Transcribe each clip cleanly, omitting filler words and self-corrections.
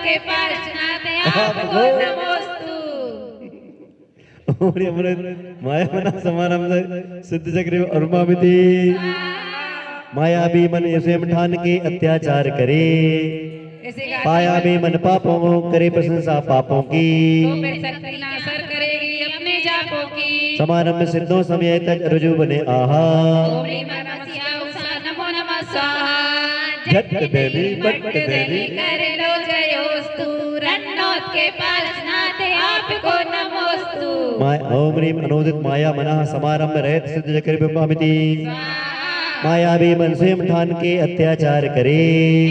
के पार्श्वनाथ आपको नमोस्तु। ओम अमृत माया मना समारंभ सिद्ध चक्र अर्मामिति। माया भी मन ऐसे ठान के अत्याचार करे, पाया भी मन पापों करे प्रशंसा पापों की, तो फिर शक्ति नासर करेगी अपने जापों की। समारंभ सिद्धों समय तक रुजु बने आहा। ओम ह्रीं नमः उषा नमो नमः स्वाहा। झट देवी पट देवी कर लो जयोस्तु। रन्नोत के पार्श्वनाथ आपको नमोस्तु। ओम ह्रीं अनोदित माया मना समारंभ रहित सिद्ध चक्र ब्रह्मामिति। माया भी मन से ठान के अत्याचार करे,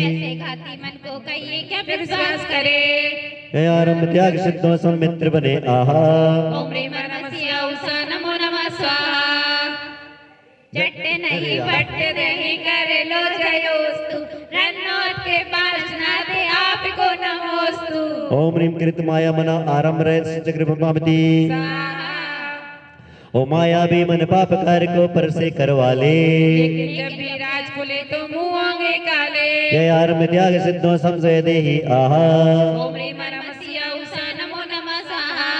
ऐसे घाती मन को कहिए क्या विश्वास करे। आरंभ त्याग सिद्धों समित्र बने आहा। ओम ह्रीं नमः उषा नमो नमः स्वाहा। झट नहीं बट नहीं कर लो जयोस्तु। रन्नोत के पार्श्वनाथ आपको नमोस्तु। ओम ह्रीं कृत माया मना आरंभ रहित सिद्ध चक्र ब्रह्मामिति। ओ माया भी मन पाप कार्य को पर से करवा ले, लेकिन जब भी राज खुले तो मुंह होंगे काले। जय आरंभ त्याग सिद्धों संशय देहि आहा। ओम ह्रीं नमः उषा नमो नमः स्वाहा।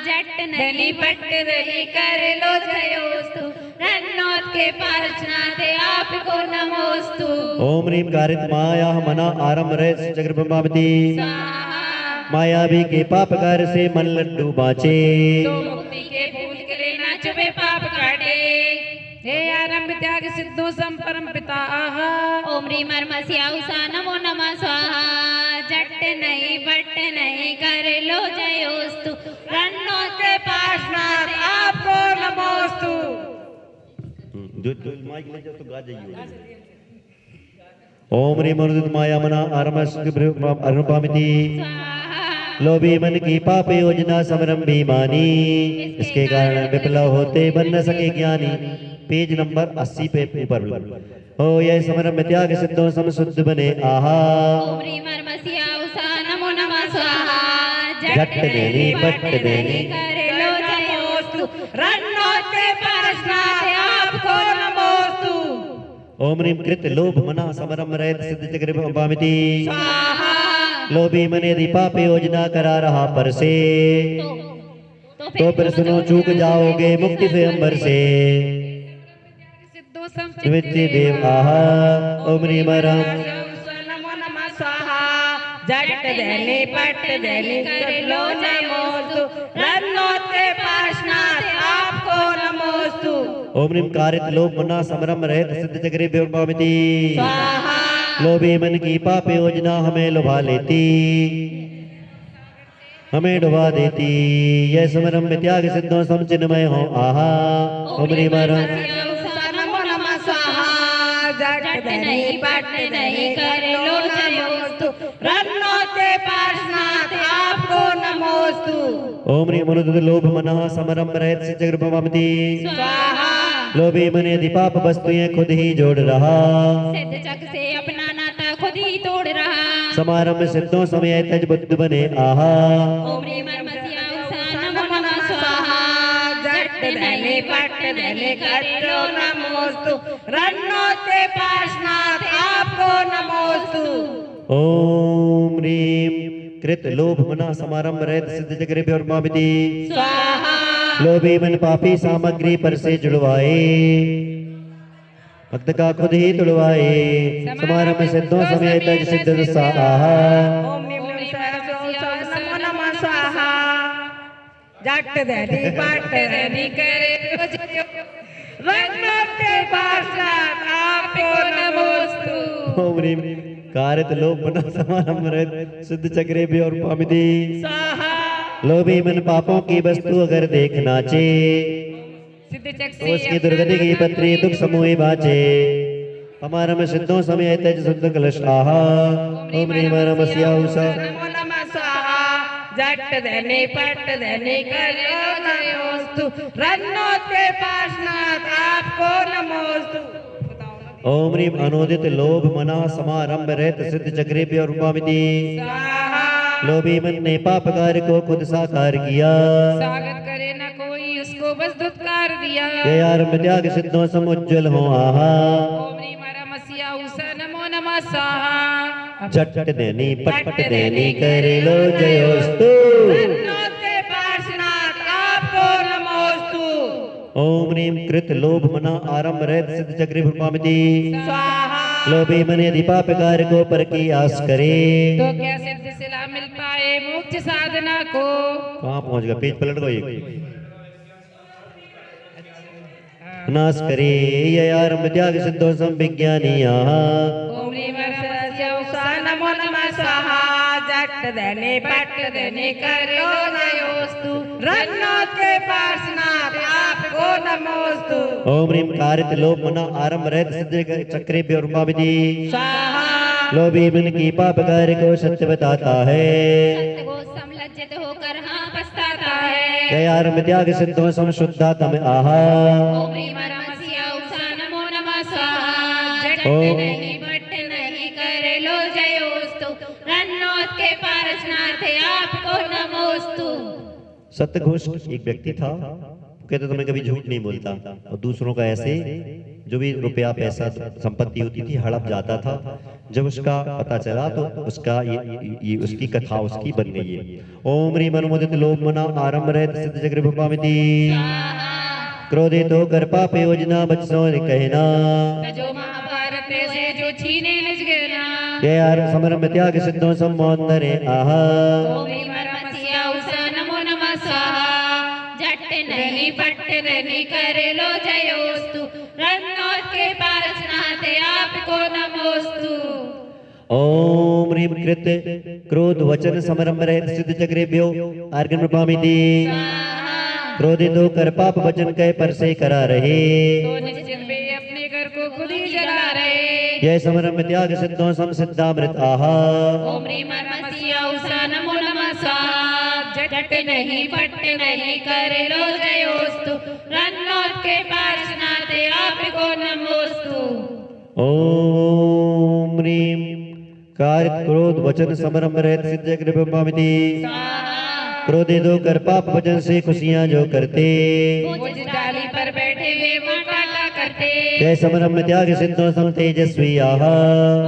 झट नहीं पट नहीं कर लो जयोस्तु। रन्नोत के पार्श्वनाथ आपको नमोस्तु। ओम ह्रीं कारित माया मना आरंभ रहित सिद्ध चक्र ब्रह्मामिति। माया भी के पाप कार्य से मन लड्डू बाँचे, तो मुक्ति के फूल के लेना चुबे पाप काटे। हे आरंभ त्याग सिद्धो संपरम पिता आहा। ओम ह्रीं उषा नमो नमः स्वाहा। झट नहीं बट नहीं कर लो जयोस्तु। रन्नोत के पार्श्वनाथ आपको नमोस्तु। जो माइक ले जाओ तो गा जाइए। ओम ह्रीं अनोदित माया मना आरंभ सिद्ध ब्रह्मामिति। लोभी मन की पाप योजना समरंभी मानी, इसके कारण विप्लव होते बन न सके ज्ञानी। पेज नंबर 80 पे ऊपर हो यह समरंभ त्याग सिद्धों समशुद्ध बने आहा। ओम ह्रीं उषा नमो नमः स्वाहा। झट देनी पट देनी कर लो जयोस्तु। रन्नोत के पार्श्वनाथ आपको नमोस्तु। ओम ह्रीं कृत लोभ मना समरंभ रहित सिद्ध चक्र ब्रह्मामिति। स्वाहा। लोभी मन यदि पाप योजना करा रहा पर से, तो फिर सुनो चूक जाओगे मुक्ति से अंबर से। सिद्धो संचित विच्छि देव आहा। ओम ह्रीं नमो नमः स्वाहा। झट देनी पट देनी कर लो नमोस्तु। रन्नोत के पार्श्वनाथ आपको नमोस्तु। ओम ह्रीं कारित लोभ मना समरंभ रहित सिद्ध चक्र ब्रह्मामिति। स्वाहा। लोभी मन की पाप योजना हमें लुभा लेती, हमें डुबा देती। यह समरंभ त्याग सिद्धों समचिन्मय हो आहा। ओम ह्रीं नमो नमः स्वाहा। झट नहीं पट नहीं कर लो जयोस्तु। रन्नोत के पार्श्वनाथ आपको नमोस्तु। ओम ह्रीं अनोदित लोभ मना समरंभ रहित सिद्ध चक्र ब्रह्मामिति। स्वाहा। लोभी मन यदि पाप वस्तुएं खुद ही जोड़ रहा, सिद्ध चक से अपना नाता खुद ही तोड़ रहा। समारंभ सिद्धों समय तज बुद्ध बने आहा। ओम ह्रीं उषा नमो नमः स्वाहा। झट नहीं पट नहीं कर लो नमोस्तु। रन्नोत के पार्श्वनाथ आपको नमोस्तु। ओम ह्रीं कृत लोभ मना समारंभ रहित सिद्ध चक्र ब्रह्मामिति। स्वाहा। लोभी मन पापी सामग्री पर से जुड़वाए, भक्त का खुद ही तुड़वाए। समारंभ सिद्धों समय तज सिद्ध आहा। ओम नमो नमः स्वाहा। झट देनी पट देनी करे रन्नोत के पार्श्वनाथ आपको नमोस्तु। ओम ह्रीं कारित लोभ मना समारंभ रहित सिद्ध चक्र ब्रह्मामिति। स्वाहा। लोभी मन पापों की वस्तु अगर देख नाचे, सिद्ध चक तो उसकी दुर्गति की पत्री दुख समूह बाचे। हमारा में सिद्धों समय तेज शुद्ध कलश आहा। ओम ह्रीं उषा नमो नमः स्वाहा। झट देनी पट देनी कर लो नमोस्तु। रन्नोत के पार्श्वनाथ आपको नमोस्तु। ओम ह्रीं अनोदित लोभ मना समारंभ रहित सिद्ध चक्रे ब्रह्मामिति। लोभी मन ने पाप कार्य को खुद साकार किया, स्वागत करे न कोई उसको बस धुतकार दिया। जय आरंभ त्याग सिद्धों समुज्ज्वल हो आहा। ओम ह्रीं उषा नमो नमः स्वाहा। झट देनी पट देनी कर लो जयोस्तु रन्नोत्के पार्श्वनाथ आपको नमोस्तु। ओम ह्रीं कृत लोभ मना आरंभ रहत सिद्ध चक्री भूपामिति स्वाहा। लोभी मन यदि पाप कार्य को पर की आस करे तो क्या सिद्ध सिला मिल पाए मोक्ष साधना को। कहाँ पहुंच गया पेज पलट गो एक नाश करे यह आरंभ त्याग सिद्धो संविज्ञानी ओम ह्रीं वरदस्य उषा नमो नमः स्वाहा। जट देने पट देने करो जयोस्तु रन्नोत्के पार्श्वनाथ आपको नमोस्तु। ओम ह्रीं कारित लोभ मना आरंभ रहत सिद्ध चक्रे भूपामिति स्वाहा। लोभी मन की पाप कार्य को सत्य बताता है सत्य को समलज्जित होकर हाँ पछताता है। यह आरंभ त्याग सिद्धो संशुद्धातम आहा ओम ह्रीं वरदस्य उषा नमो नमः स्वाहा। जट ओम। नहीं पट नहीं करे लो जयोस्तु रन्नोत्के पार्श्वनाथ आपको नमोस्तु। सत्यघोष एक व्यक्ति था कहते तो मैं कभी झूठ नहीं बोलता और दूसरों का ऐसे जो भी रुपया पैसा संपत्ति होती थी हड़प जाता था। जब उसका पता चला तो उसका ये उसकी कथा उसकी बन गई है। ओम ह्रीं अनुमोदित लोभ मना आरंभ रहत सिद्ध चक्र भूपामिति क्रोधित होकर पाप योजना बच्चों ने कहना जो महाभारत से जो छीने निज गिरना। ये यार समरम त्याग सिद्धों सम्मोदरे आहा ओम ह्रीं वरदस्य उषा नमो नमः स्वाहा। झट नहीं पट नहीं करे लो जयोस्तु रन्नोत्के पार्श्वनाथ आपको नमोस्तु। ओम ह्रीं कृत क्रोध वचन समरम रहत सिद्ध चक्रेभ्यो अर्घ्य प्रपामिति क्रोधित होकर पाप वचन कह पर से करा रहे तो निश्चित वे अपने घर को खुद ही जला रहे। यह समरम त्याग सिद्धों सम सिद्धामृत आहा ओम ह्रीं वरदस्य उषा नमो नमः स्वाहा। झट नहीं पट नहीं करे लो जयोस्तु रन्नोत्के पार्श्वनाथ आपको नमोस्तु। ओम ह्रीं कारित क्रोध वचन समरम रहत सिद्ध चक्र भूपामिति क्रोधित होकर पाप वचन से खुशियां जो करते वो जिस डाली पर बैठे वे वो टाटा करते। जय समरम त्याग सिद्धों सम तेजस्वी आहा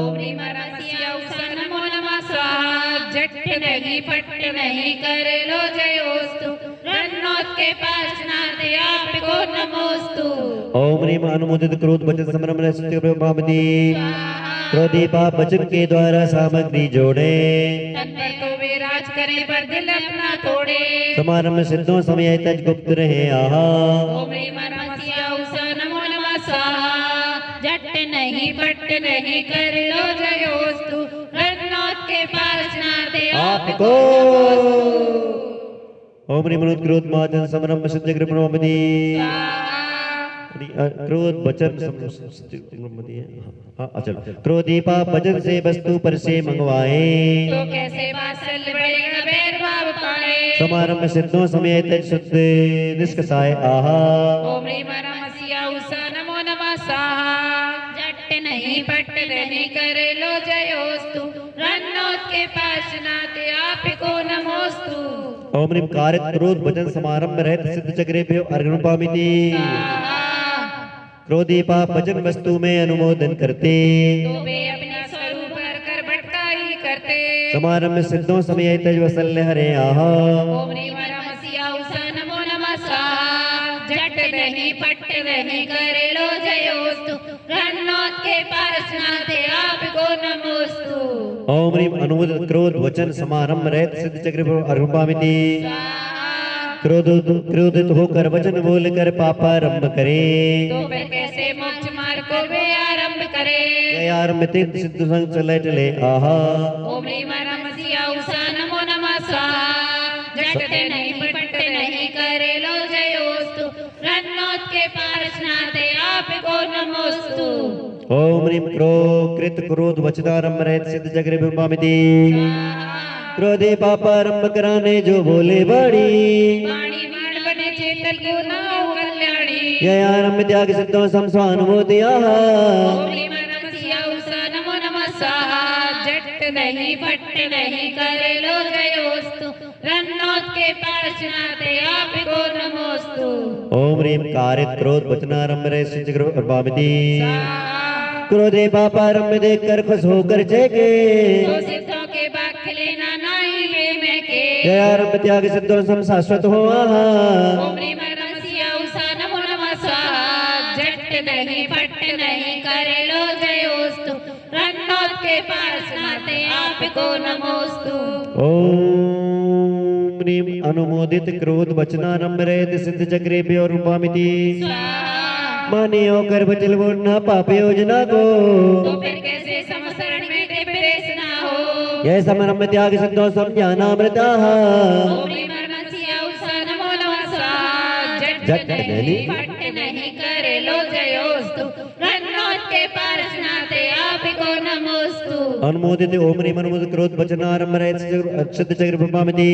ओम ह्रीं वरदस्य उषा नमो नमः स्वाहा। झट नहीं पट नहीं करे लो जयोस्तु रन्नोत्के पार्श्वनाथ आपको नमोस्तु। ओम ह्रीं अनुमोदित क्रोध वचन समरम रहत सिद्ध चक्र भूपामिति क्रोधी पाप वचन के द्वारा सामग्री जोड़े तन पर तो वे राज करे पर दिल अपना तोड़े। समारंभ सिद्धों समय तज गुप्त रहे आहा ओम ह्रीं वरदस्य उषा नमो नमः स्वाहा। झट नहीं पट नहीं कर लो जयोस्तु रन्नोत्के पार्श्वनाथ आपको ओम ह्रीं मनोत क्रोध माचन समरम सिद्ध चक्र भूपामिति क्रोध वचन अच्छा क्रोधी पाप वचन से वस्तु पर से मंगवाए तो कैसे वात्सल्य बढ़ेगा बैर भाव पाए। समारंभ सिद्धों समय तज शुद्ध निष्कसाय आहा ओम ह्रीं वरदस्य उषा नमो नमः स्वाहा। झट नहीं पट नहीं करे लो जयोस्तु रन्नोत्के पार्श्वनाथ आपको नमोस्तु। ओम ह्रीं कारित क्रोध वचन समारंभ रहत सिद्ध चक्रेभ्यो अर्घ्य प्रपामिति क्रोधी पाप वचन वस्तु में अनुमोदन करते तो वे अपना स्वरूप भर कर भटका ही करते। समारंभ सिद्धों समय तज वसल्य हरे आहा ओम ह्रीं वरदस्य उषा नमो नमः स्वाहा। झट नहीं पट नहीं करे लो जयोस्तु रन्नोत्के पार्श्वनाथ आपको नमोस्तु। ओम ह्रीं अनुमोदित क्रोध वचन समारंभ रहत सिद्ध चक्रेभ्यो अर्घ्य प्रपामिति क्रोधित होकर वचन बोलकर पापारंभ करे तो वे कैसे मोक्ष मार्ग को वे आरंभ करे। आरंभ तीर्थ सिद्ध संग चले चले आहा ओम ह्रीं वरदस्य उषा नमो नमः स्वाहा। झट नहीं पट नहीं करे लो जयोस्तु रन्नोत्के पार्श्वनाथ आपको नमोस्तु। ओम ह्रीं कृत क्रोध वचनारंभ रहत सिद्ध चक्र भूपामिति क्रोधे पापारंभ कराने जो बोले बड़ी वाणी बाण बने चेतन को नाउ कल्याणी। यह आरंभ त्याग सिद्धों समस्वानुभूति आहा ओम ह्रीं वरदस्य उषा नमो नमः स्वाहा। झट नहीं पट नहीं करे लो जयोस्तु रन्नोत्के पार्श्वनाथ आपको नमोस्तु। ओम ह्रीं कारित क्रोध वचनारंभ रहत सिद्ध चक्र भूपामिति क्रोधे पापारंभ देख कर खुश होकर चेके तो सिद्धों के बाग खिलेना नाही वे में के जय आरंभ त्याग सिद्धो सम शाश्वत हो आहा ओम ह्रीं मर्मसिया उषा नमो नमः स्वाहा झट नहीं फट नहीं करे लो जयोस्तु रन्नोत के पास नाते आपको नमोस्तु ओम ह्रीं अनुमोदित क्रोध वचनारंभ रहित सिद्ध चक्रे प्यो रूपामिति स्वाहा माने होकर बचल बोलना पापे योजना को तो फिर कैसे समसरण में ते प्रेस ना हो यह समरम त्याग सिद्धो समझानामृता ओम ह्रीं मर्मसिया उषा नमो नमः स्वाहा झट नहीं फट नहीं करे लो जयोस्तु रन्नोत के पास नाते आपको नमोस्तु अनुमोदित ओम ह्रीं अनुमोदित क्रोध वचनारंभ रहित सिद्ध चक्र रूपामिति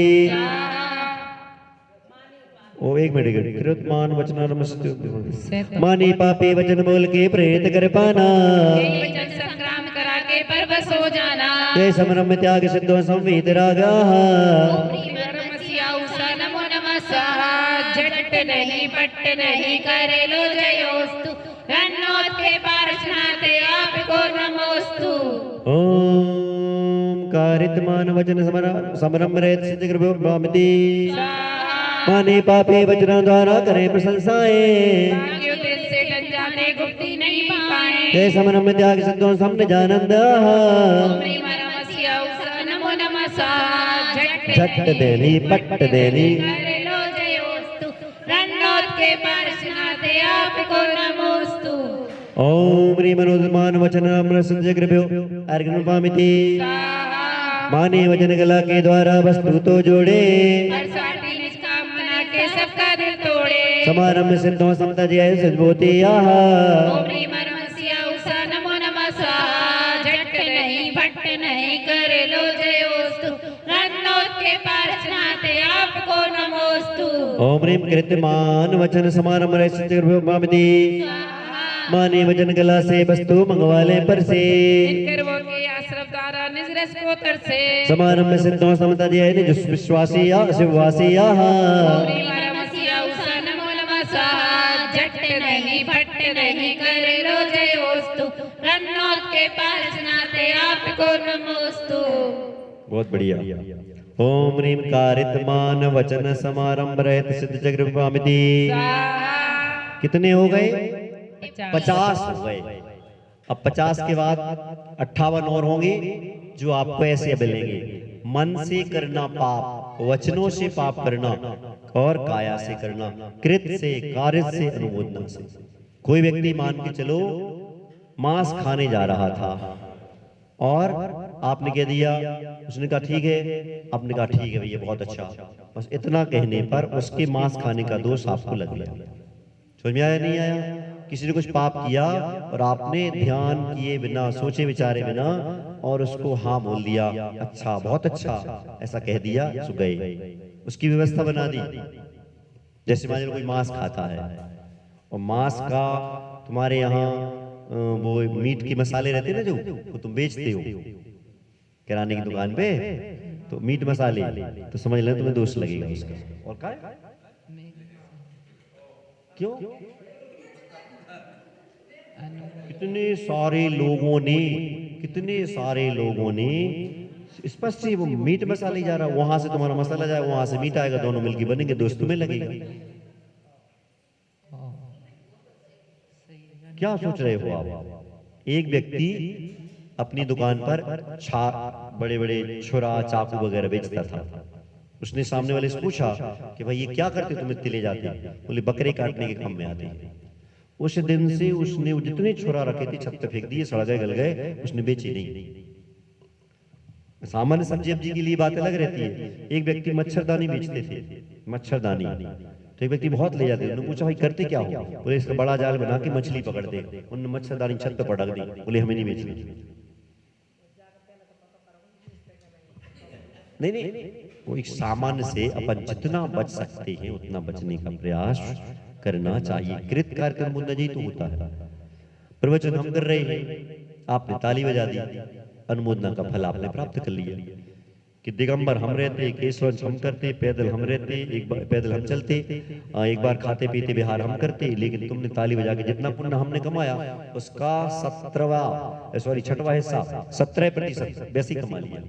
ओ एक मिनट कृतमान वचनारंभ मानी पापी वचन बोल के प्रेरित कर पाना यही वचन संग्राम करा के परवश हो जाना जय समरम त्याग सिद्धो संवित रागा ओम ह्रीं मर्मसिया उषा नमो नमः स्वाहा झट नहीं पट नहीं करे लो जयोस्तु रन्नोत के पार्श्वनाथे आपको नमोस्तु ओम कारितमान वचन समरम रहित सिद्ध चक्र रूपामिति माने पापी वचन द्वारा करे प्रशंसाएं भाग्यो दिल से टन जाने गुप्ती नहीं पाए जय समरम त्याग सिद्धो समन जानंद ओम ह्रीं मर्मसिया उषा नमो नमः स्वाहा झट देली पट देली करे लो जयोस्तु रन्नोत के पार्श्वनाथे आपको नमोस्तु ओम ह्रीं मनोजमान वचन सिद्ध चक्र अर्घ्य रूपामिति माने वचन कला के द्वारा वस्तु तो जोड़े सबका दिल तोड़े समारंभ सिद्धो समता जय सजबोती आहा ओम ह्रीं मर्मसिया उषा नमो नमः स्वाहा झट नहीं फट नहीं करे लो जयोस्तु रन्नोत के पार्श्वनाथे आपको नमोस्तु ओम ह्रीं कृत्यमान वचन समारंभ रहित सिद्ध चक्र रूपामिति माने वचन कला से वस्तु मंगवा ले पर से वो के आश्रम द्वारा निज रस को तरसे समारंभ सिद्धो समता जय निज विश्वासी या शिववासी आहा ओम ह्रीं मर्मसिया उषा नमो नमः स्वाहा झट नहीं फट नहीं करे लो जयोस्तु रन्नोत के पार्श्वनाथे आपको नमोस्तु बहुत बढ़िया ओम ह्रीं कारितमान वचन समारंभ रहित सिद्ध चक्र रूपामिति कितने हो गए 50 हो गए अब 50 के बाद 58 और होंगे जो आपको ऐसे मिलेंगे मन से करना पाप वचनों से पाप करना और काया से करना कृत से कार्य से अनुमोदना से कोई व्यक्ति मान के चलो मांस खाने जा रहा था और आपने कह दिया उसने कहा ठीक है आपने कहा ठीक है भैया बहुत अच्छा बस इतना कहने पर उसके मांस खाने का दोष आपको लग गया समझ में आया नहीं आया किसी ने कुछ पाप किया और आपने ध्यान किए बिना सोचे विचारे बिना और उसको हाँ बोल दिया अच्छा बहुत अच्छा ऐसा कह दिया सो गए उसकी व्यवस्था बना दी जैसे मान लो कोई मांस खाता है और मांस का तुम्हारे यहाँ वो मीट के मसाले रहते हैं ना जो तुम बेचते हो किराने की दुकान पे तो मीट मसाले तो समझ लेना तुम्हें दोष लगेगा उसका और क्या क्यों कितने सारे लोगों ने स्पष्ट ही वो मीट मसाले जा रहा वहां से तुम्हारा मसाला जाए वहां से मीट आएगा दोनों मिलके बनेंगे दोस्त तुम्हें लगेगा क्या सोच रहे हो आप एक व्यक्ति अपनी दुकान पर बड़े बड़े छुरा चाकू वगैरह बेचता था उसने सामने वाले से पूछा कि भाई ये क्या करते तुम इतने ले जाते बोले बकरे काटने के काम में आते हैं उस दिन से उसने जितने छुरा रखे थे छत पे फेंक दिए सड़ गए गल गए उसने बेची नहीं सामान्य सब्जी अब्जी के लिए बात अलग रहती है एक व्यक्ति मच्छरदानी बेचते थे मच्छरदानी तो एक व्यक्ति बहुत ले जाते थे उन्होंने पूछा भाई करते क्या हो बोले इसका बड़ा जाल बना के मछली पकड़ते उन्होंने मच्छरदानी छत पे पटक दी बोले हमें नहीं बेचनी नहीं वो एक सामान्य से अपन जितना बच सकते हैं उतना बचने का प्रयास करना चाहिए कृत कार्यक्रम मुन्नजी तो होता है प्रवचन हम कर रहे हैं आपने ताली बजा दी अनुमोदना का फल आपने प्राप्त कर लिया कि दिगंबर हम रहते, केशवंश हम करते, पैदल हम रहते, एक बार पैदल हम चलते, एक बार खाते पीते बिहार हम करते, लेकिन तुमने ताली बजा के जितना पुण्य हमने कमाया उसका 17% वैसे ही कमा लिया।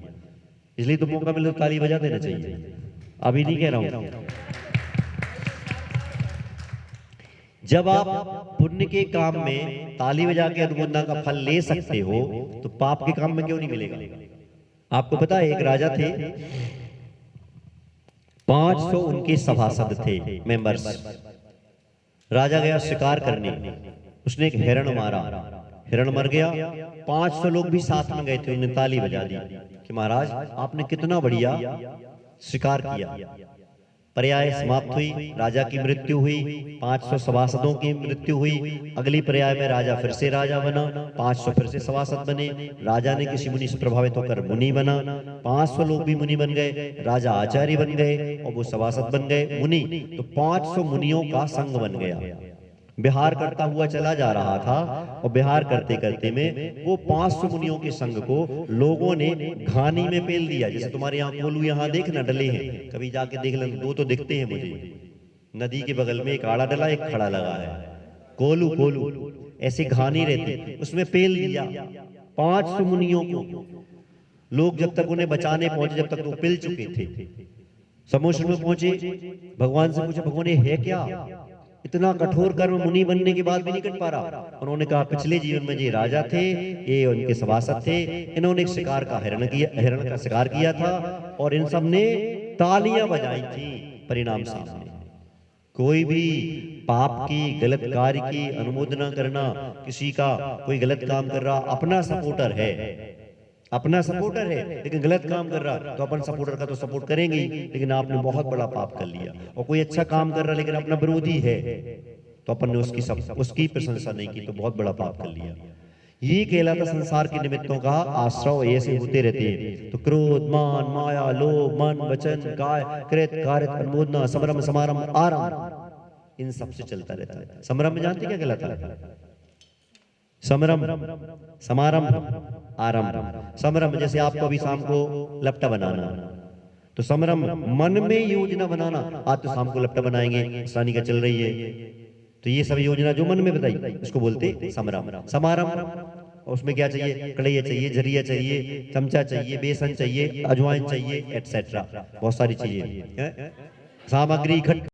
इसलिए तो मौका मिले तो ताली बजा देना चाहिए, अभी नहीं कह रहा हूं। जब आप पुण्य के काम में ताली बजा के अनुमोदना का फल ले सकते हो तो पाप के काम में क्यों नहीं मिलेगा? आपको पता है एक राजा थे, 500 उनके सभासद थे, मेंबर्स। राजा गया शिकार करने, उसने एक हिरण मारा, हिरण मर गया। 500 लोग भी साथ में गए थे, उन्होंने ताली बजा दी कि महाराज आपने कितना बढ़िया शिकार किया। पर्याय समाप्त हुई, राजा की मृत्यु हुई, 500 सभासदों की मृत्यु हुई। अगली पर्याय में राजा फिर से राजा बना, 500 फिर से सभासद बने। राजा ने किसी मुनि से प्रभावित होकर मुनि बना, 500 लोग भी मुनि बन गए, राजा आचार्य बन गए और वो सभासद बन गए मुनि। तो 500 मुनियों का संघ बन गया। बिहार करता हुआ चला जा रहा था और बिहार करते करते में वो 500 मुनियों के संघ को लोगों ने घानी में पेल दिया। जैसे तुम्हारे यहाँ कोलू यहाँ देखना डले हैं, कभी जाके देख लेना, दो तो दिखते हैं मुझे। नदी के बगल में एक आड़ा डला, एक खड़ा लगा है, कोलू कोलू ऐसे घानी रहती, उसमें पेल दिया 500 मुनियों को। लोग जब तक उन्हें बचाने पहुंचे, जब तक वो पिल चुके थे, समुद्र में पहुंचे, भगवान से पूछा भगवान ये है क्या, इतना कठोर कर्म मुनि बनने के बाद भी नहीं कर पा रहा। उन्होंने कहा पिछले जीवन में ये राजा थे, ये उनके सभासद थे, इन्होंने एक शिकार का हिरण का शिकार किया था और इन सब ने तालियां बजाई थी। परिणाम सामने, कोई भी पाप की, गलत कार्य की अनुमोदना करना, किसी का कोई गलत काम कर रहा, अपना सपोर्टर है, अपना सपोर्टर है, लेकिन गलत काम कर रहा तो अपन सपोर्टर का तो सपोर्ट करेंगे ही, लेकिन आपने बहुत बड़ा पाप कर लिया। और कोई अच्छा काम कर रहा लेकिन अपना विरोधी है तो अपन ने उसकी प्रशंसा नहीं की तो बहुत बड़ा पाप कर लिया। ये कहलाता संसार के निमित्तों का आश्रव ऐसे होते रहते हैं। तो क्रोध, मान, माया, लोभ, मन, वचन, काय, कृत, कार्य, अनुमोदना, समरम, समारंभ, आरंभ, इन सब से चलता रहता है। समरंभ जानते क्या कहलाता है? समरंभ, समारंभ, आरंभ। समरंभ जैसे आपको अभी शाम को लपटा बनाना, तो समरंभ मन में योजना बनाना, आज तो शाम को लपटा बनाएंगे, सानी का चल रही है, तो ये सब योजना जो मन में बताई इसको बोलते समरंभ। समारंभ उसमें क्या चाहिए? कढ़ैया चाहिए, झरिया चाहिए, चमचा चाहिए, बेसन चाहिए, अजवाइन चाहिए, एटसेट्रा, बहुत सारी चीजें, सामग्री इकट्ठी